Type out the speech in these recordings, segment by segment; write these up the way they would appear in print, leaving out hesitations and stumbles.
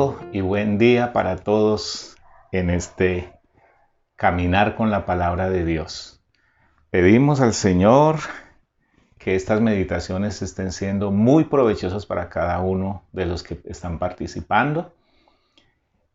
abrazo y buen día para todos en este caminar con la palabra de Dios. Pedimos al Señor que estas meditaciones estén siendo muy provechosas para cada uno de los que están participando.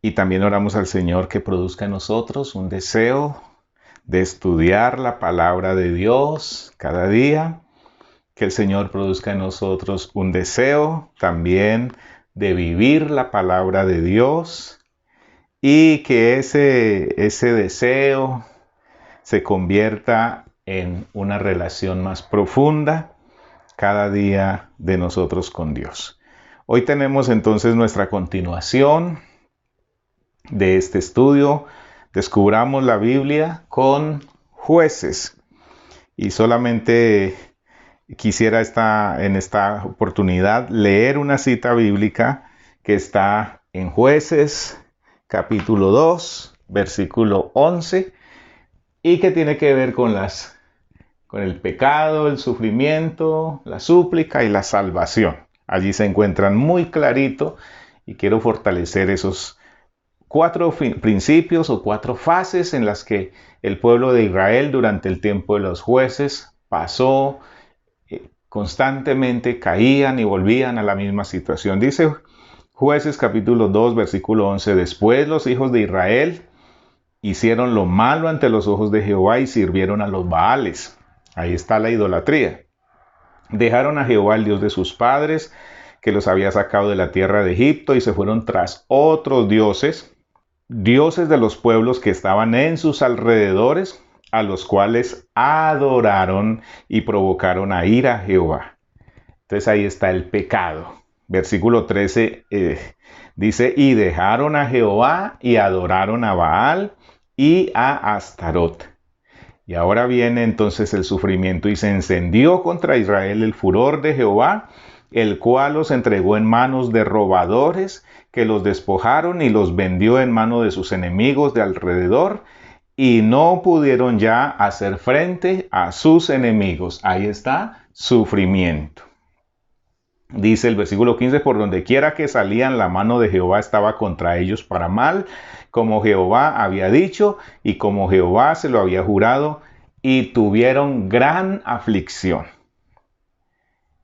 Y también oramos al Señor que produzca en nosotros un deseo de estudiar la palabra de Dios cada día. Que el Señor produzca en nosotros un deseo también de vivir la palabra de Dios y que ese deseo se convierta en una relación más profunda cada día de nosotros con Dios. Hoy tenemos entonces nuestra continuación de este estudio. Descubramos la Biblia con Jueces. Y solamente quisiera en esta oportunidad leer una cita bíblica que está en Jueces, capítulo 2, versículo 11, y que tiene que ver con el pecado, el sufrimiento, la súplica y la salvación. Allí se encuentran muy clarito y quiero fortalecer esos 4 principios o 4 fases en las que el pueblo de Israel durante el tiempo de los jueces pasó. Constantemente caían y volvían a la misma situación. Dice Jueces capítulo 2 versículo 11: Después los hijos de Israel hicieron lo malo ante los ojos de Jehová y sirvieron a los Baales. Ahí está la idolatría. Dejaron a Jehová, el Dios de sus padres, que los había sacado de la tierra de Egipto, y se fueron tras otros dioses de los pueblos que estaban en sus alrededores, a los cuales adoraron y provocaron a ira a Jehová. Entonces ahí está el pecado. Versículo 13 dice: y dejaron a Jehová y adoraron a Baal y a Astarot. Y ahora viene entonces el sufrimiento: y se encendió contra Israel el furor de Jehová, el cual los entregó en manos de robadores, que los despojaron y los vendió en mano de sus enemigos de alrededor, y no pudieron ya hacer frente a sus enemigos. Ahí está, sufrimiento. Dice el versículo 15: por donde quiera que salían, la mano de Jehová estaba contra ellos para mal, como Jehová había dicho y como Jehová se lo había jurado, y tuvieron gran aflicción.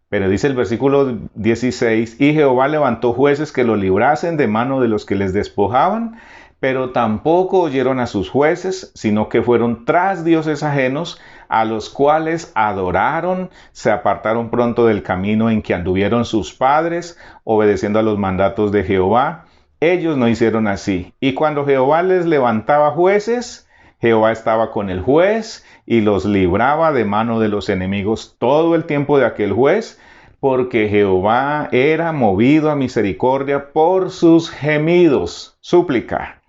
Pero dice el versículo 16: y Jehová levantó jueces que lo librasen de mano de los que les despojaban, pero tampoco oyeron a sus jueces, sino que fueron tras dioses ajenos, a los cuales adoraron, se apartaron pronto del camino en que anduvieron sus padres, obedeciendo a los mandatos de Jehová. Ellos no hicieron así. Y cuando Jehová les levantaba jueces, Jehová estaba con el juez y los libraba de mano de los enemigos todo el tiempo de aquel juez, porque Jehová era movido a misericordia por sus gemidos, súplica,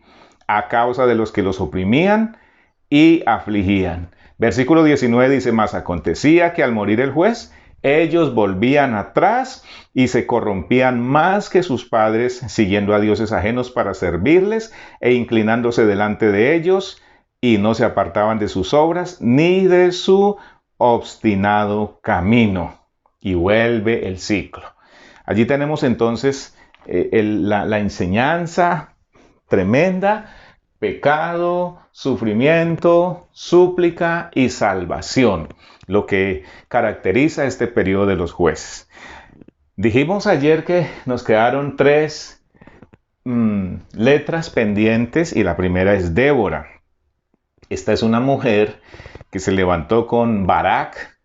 a causa de los que los oprimían y afligían. Versículo 19 dice: mas acontecía que al morir el juez, ellos volvían atrás y se corrompían más que sus padres, siguiendo a dioses ajenos para servirles e inclinándose delante de ellos, y no se apartaban de sus obras ni de su obstinado camino. Y vuelve el ciclo. Allí tenemos entonces la enseñanza tremenda: pecado, sufrimiento, súplica y salvación, lo que caracteriza este periodo de los jueces. Dijimos ayer que nos quedaron 3 letras pendientes, y la primera es Débora. Esta es una mujer que se levantó con Barak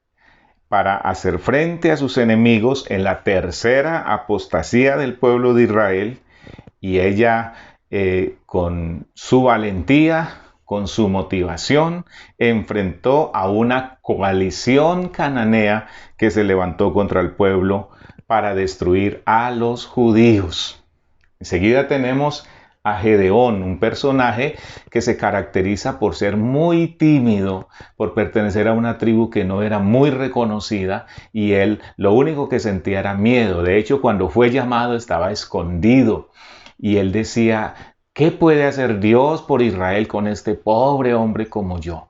para hacer frente a sus enemigos en la tercera apostasía del pueblo de Israel, y ella con su valentía, con su motivación, enfrentó a una coalición cananea que se levantó contra el pueblo para destruir a los judíos. Enseguida tenemos a Gedeón, un personaje que se caracteriza por ser muy tímido, por pertenecer a una tribu que no era muy reconocida, y él lo único que sentía era miedo. De hecho, cuando fue llamado estaba escondido, y él decía: ¿qué puede hacer Dios por Israel con este pobre hombre como yo?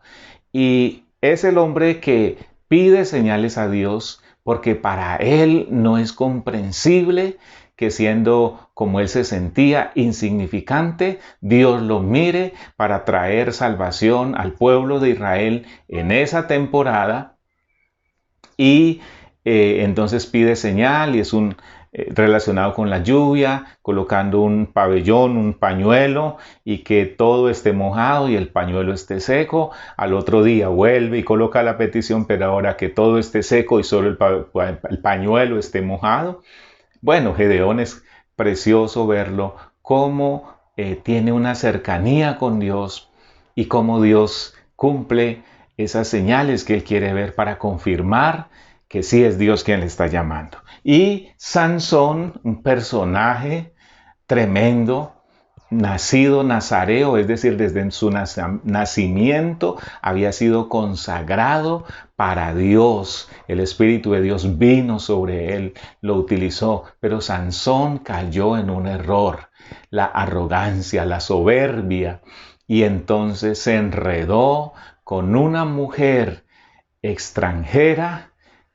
Y es el hombre que pide señales a Dios porque para él no es comprensible que siendo como él se sentía insignificante, Dios lo mire para traer salvación al pueblo de Israel en esa temporada. Y entonces pide señal y es relacionado con la lluvia, colocando un pabellón, un pañuelo, y que todo esté mojado y el pañuelo esté seco. Al otro día vuelve y coloca la petición, pero ahora que todo esté seco y solo el pañuelo esté mojado. Bueno, Gedeón es precioso verlo, cómo tiene una cercanía con Dios y cómo Dios cumple esas señales que él quiere ver para confirmar que sí es Dios quien le está llamando. Y Sansón, un personaje tremendo, nacido nazareo, es decir, desde su nacimiento había sido consagrado para Dios. El Espíritu de Dios vino sobre él, lo utilizó, pero Sansón cayó en un error, la arrogancia, la soberbia, y entonces se enredó con una mujer extranjera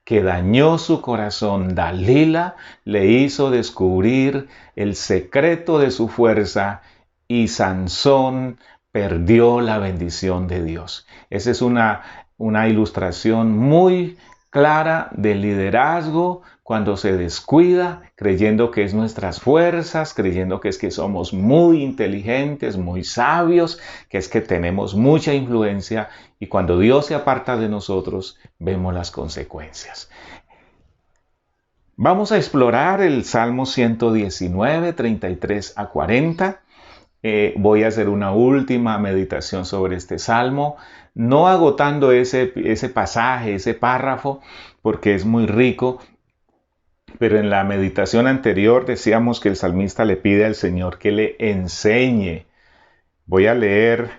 que dañó su corazón. Dalila le hizo descubrir el secreto de su fuerza y Sansón perdió la bendición de Dios. Esa es una ilustración muy clara del liderazgo cuando se descuida, creyendo que es nuestras fuerzas, creyendo que es que somos muy inteligentes, muy sabios, que es que tenemos mucha influencia, y cuando Dios se aparta de nosotros, vemos las consecuencias. Vamos a explorar el Salmo 119, 33 a 40. Voy a hacer una última meditación sobre este salmo, no agotando ese pasaje, ese párrafo, porque es muy rico, pero en la meditación anterior decíamos que el salmista le pide al Señor que le enseñe. Voy a leer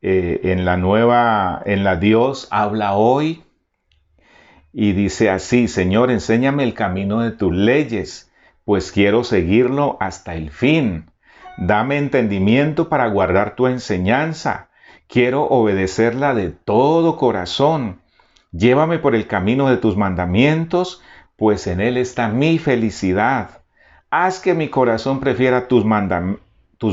en la Dios habla hoy, y dice así: Señor, enséñame el camino de tus leyes, pues quiero seguirlo hasta el fin. Dame entendimiento para guardar tu enseñanza. Quiero obedecerla de todo corazón. Llévame por el camino de tus mandamientos, pues en él está mi felicidad. Haz que mi corazón prefiera tus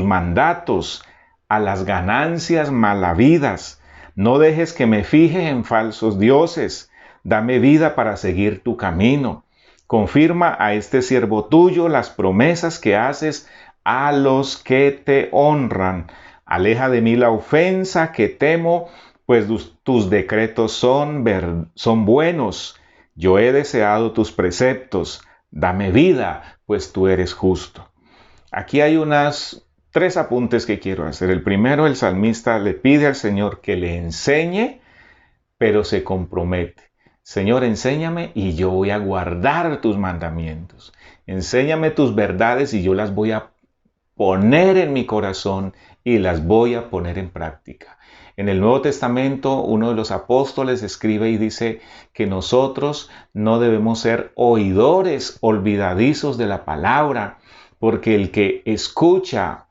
mandatos a las ganancias malavidas. No dejes que me fije en falsos dioses. Dame vida para seguir tu camino. Confirma a este siervo tuyo las promesas que haces a los que te honran. Aleja de mí la ofensa que temo, pues tus decretos son buenos. Yo he deseado tus preceptos. Dame vida, pues tú eres justo. Aquí hay tres apuntes que quiero hacer. El primero, el salmista le pide al Señor que le enseñe, pero se compromete. Señor, enséñame y yo voy a guardar tus mandamientos. Enséñame tus verdades y yo las voy a poner en mi corazón y las voy a poner en práctica. En el Nuevo Testamento, uno de los apóstoles escribe y dice que nosotros no debemos ser oidores olvidadizos de la palabra, porque el que escucha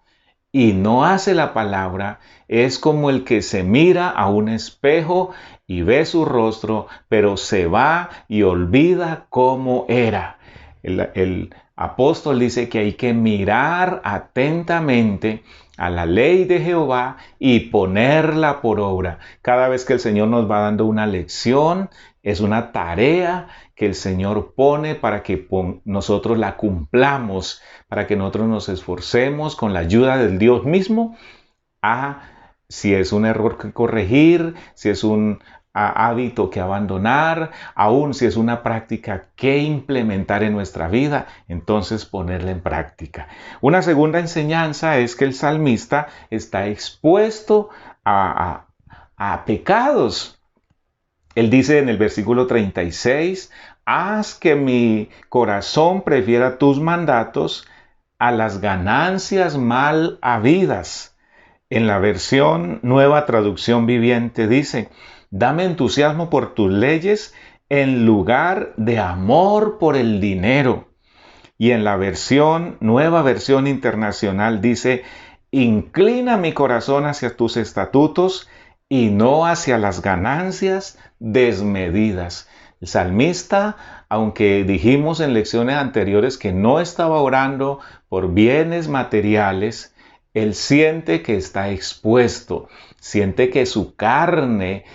y no hace la palabra es como el que se mira a un espejo y ve su rostro, pero se va y olvida cómo era. El apóstol dice que hay que mirar atentamente a la ley de Jehová y ponerla por obra. Cada vez que el Señor nos va dando una lección, es una tarea que el Señor pone para que nosotros la cumplamos, para que nosotros nos esforcemos con la ayuda del Dios mismo si es un error que corregir, si es un hábito que abandonar, aún si es una práctica que implementar en nuestra vida, entonces ponerla en práctica. Una segunda enseñanza es que el salmista está expuesto a pecados. Él dice en el versículo 36, haz que mi corazón prefiera tus mandatos a las ganancias mal habidas. En la versión Nueva Traducción Viviente dice, dame entusiasmo por tus leyes en lugar de amor por el dinero. Y en la Nueva Versión Internacional dice, inclina mi corazón hacia tus estatutos y no hacia las ganancias desmedidas. El salmista aunque dijimos en lecciones anteriores que no estaba orando por bienes materiales, él siente que está expuesto, siente que su carne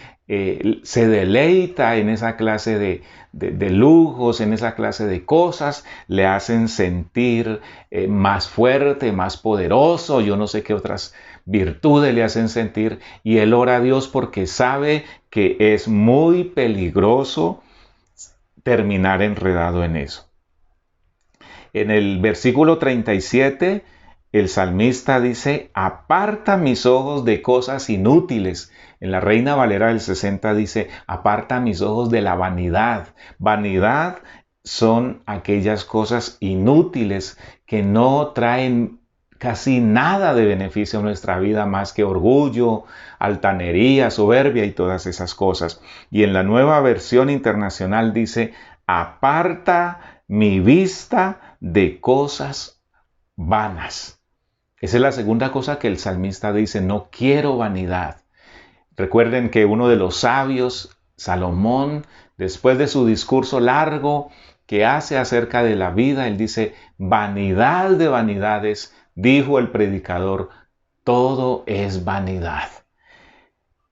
se deleita en esa clase de lujos, en esa clase de cosas, le hacen sentir más fuerte, más poderoso, yo no sé qué otras virtudes le hacen sentir, y él ora a Dios porque sabe que es muy peligroso terminar enredado en eso. En el versículo 37, el salmista dice, aparta mis ojos de cosas inútiles. En la Reina Valera del 60 dice, aparta mis ojos de la vanidad. Vanidad son aquellas cosas inútiles que no traen casi nada de beneficio a nuestra vida más que orgullo, altanería, soberbia y todas esas cosas. Y en la Nueva Versión Internacional dice, aparta mi vista de cosas vanas. Esa es la segunda cosa que el salmista dice, no quiero vanidad. Recuerden que uno de los sabios, Salomón, después de su discurso largo que hace acerca de la vida, él dice, vanidad de vanidades, dijo el predicador, todo es vanidad.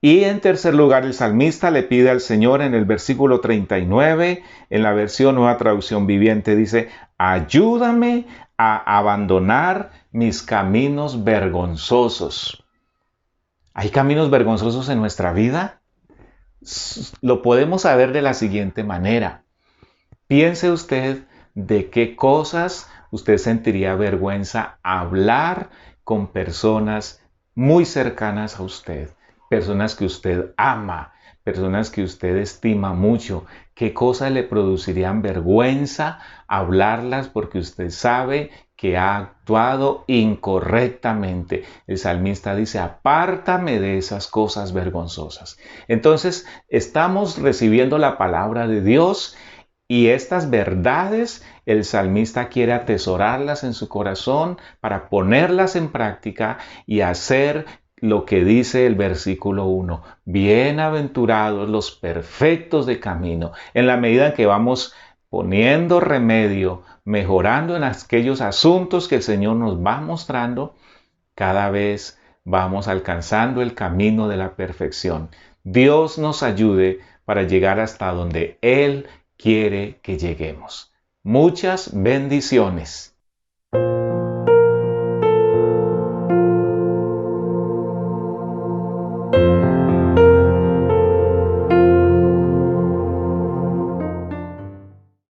Y en tercer lugar, el salmista le pide al Señor en el versículo 39, en la versión Nueva Traducción Viviente, dice, ayúdame a abandonar mis caminos vergonzosos. ¿Hay caminos vergonzosos en nuestra vida? Lo podemos saber de la siguiente manera. Piense usted de qué cosas usted sentiría vergüenza hablar con personas muy cercanas a usted, personas que usted ama, personas que usted estima mucho. ¿Qué cosas le producirían vergüenza hablarlas porque usted sabe que ha actuado incorrectamente? El salmista dice, apártame de esas cosas vergonzosas. Entonces, estamos recibiendo la palabra de Dios y estas verdades el salmista quiere atesorarlas en su corazón para ponerlas en práctica y hacer lo que dice el versículo 1. Bienaventurados los perfectos de camino. En la medida en que vamos poniendo remedio, mejorando en aquellos asuntos que el Señor nos va mostrando, cada vez vamos alcanzando el camino de la perfección. Dios nos ayude para llegar hasta donde Él quiere que lleguemos. Muchas bendiciones.